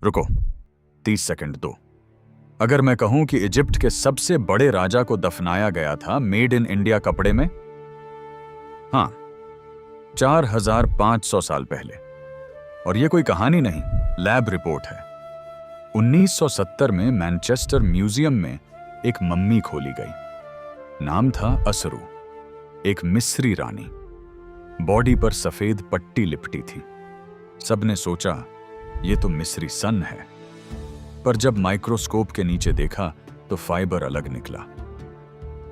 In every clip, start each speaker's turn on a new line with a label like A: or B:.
A: रुको, 30 सेकंड दो। अगर मैं कहूं कि इजिप्ट के सबसे बड़े राजा को दफनाया गया था मेड इन इंडिया कपड़े में, हां, 4500 साल पहले। और यह कोई कहानी नहीं, लैब रिपोर्ट है। 1970 में मैनचेस्टर म्यूजियम में एक मम्मी खोली गई। नाम था असरू, एक मिस्री रानी। बॉडी पर सफेद पट्टी लिपटी थी। सबने सोचा यह तो मिस्री सन है, पर जब माइक्रोस्कोप के नीचे देखा तो फाइबर अलग निकला।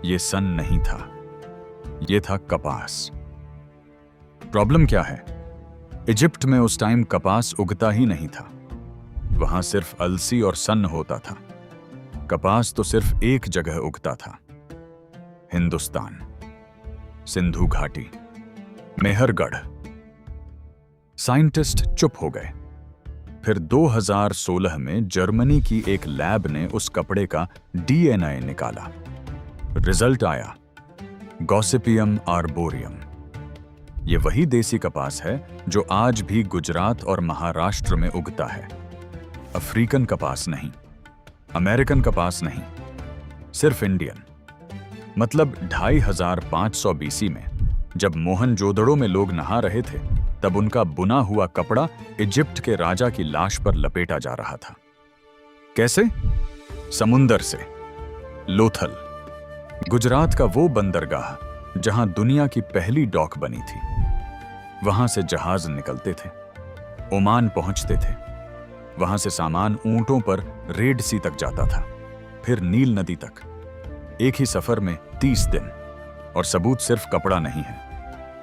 A: यह सन नहीं था, यह था कपास। प्रॉब्लम क्या है? इजिप्ट में उस टाइम कपास उगता ही नहीं था। वहां सिर्फ अलसी और सन होता था। कपास तो सिर्फ एक जगह उगता था, हिंदुस्तान, सिंधु घाटी, मेहरगढ़। साइंटिस्ट चुप हो गए। फिर 2016 में जर्मनी की एक लैब ने उस कपड़े का डीएनए निकाला। रिजल्ट आया गॉसिपियम आर्बोरियम। ये वही देसी कपास है जो आज भी गुजरात और महाराष्ट्र में उगता है। अफ्रीकन कपास नहीं, अमेरिकन कपास नहीं, सिर्फ इंडियन। मतलब 2500 बीसी में जब मोहनजोदड़ो में लोग नहा रहे थे, तब उनका बुना हुआ कपड़ा इजिप्ट के राजा की लाश पर लपेटा जा रहा था। कैसे? समुंदर से। लोथल, गुजरात का वो बंदरगाह जहां दुनिया की पहली डॉक बनी थी। वहां से जहाज निकलते थे, ओमान पहुंचते थे। वहां से सामान ऊंटों पर रेड सी तक जाता था, फिर नील नदी तक। एक ही सफर में 30 दिन। और सबूत सिर्फ कपड़ा नहीं है।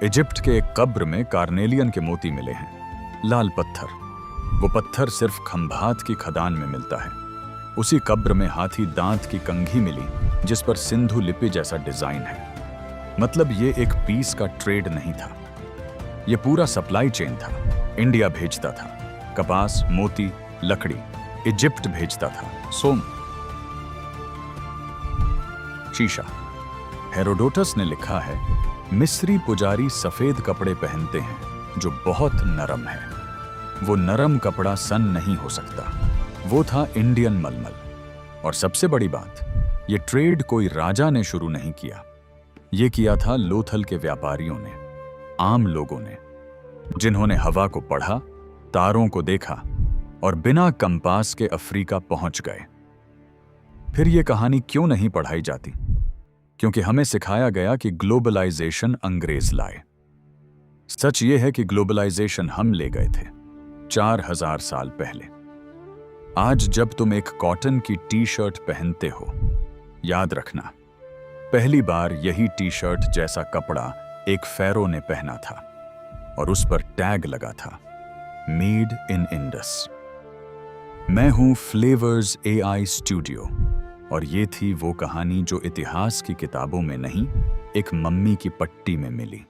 A: इजिप्ट के एक कब्र में कार्नेलियन के मोती मिले हैं, लाल पत्थर। वो पत्थर सिर्फ खंभात की खदान में मिलता है। उसी कब्र में हाथी दांत की कंघी मिली जिस पर सिंधु लिपि जैसा डिजाइन है। मतलब ये एक पीस का ट्रेड नहीं था, ये पूरा सप्लाई चेन था। इंडिया भेजता था कपास, मोती, लकड़ी। इजिप्ट भेजता था सोम, शीशा। हेरोडोटस ने लिखा है, मिस्री पुजारी सफेद कपड़े पहनते हैं जो बहुत नरम है। वो नरम कपड़ा सन नहीं हो सकता, वो था इंडियन मलमल। और सबसे बड़ी बात, ये ट्रेड कोई राजा ने शुरू नहीं किया, ये किया था लोथल के व्यापारियों ने, आम लोगों ने, जिन्होंने हवा को पढ़ा, तारों को देखा और बिना कंपास के अफ्रीका पहुंच गए। फिर यह कहानी क्यों नहीं पढ़ाई जाती? क्योंकि हमें सिखाया गया कि ग्लोबलाइजेशन अंग्रेज लाए। सच यह है कि ग्लोबलाइजेशन हम ले गए थे 4000 साल पहले। आज जब तुम एक कॉटन की टी शर्ट पहनते हो, याद रखना, पहली बार यही टी शर्ट जैसा कपड़ा एक फेरो ने पहना था और उस पर टैग लगा था, मेड इन इंडस। मैं हूं फ्लेवर्स AI स्टूडियो और ये थी वो कहानी जो इतिहास की किताबों में नहीं, एक मम्मी की पट्टी में मिली।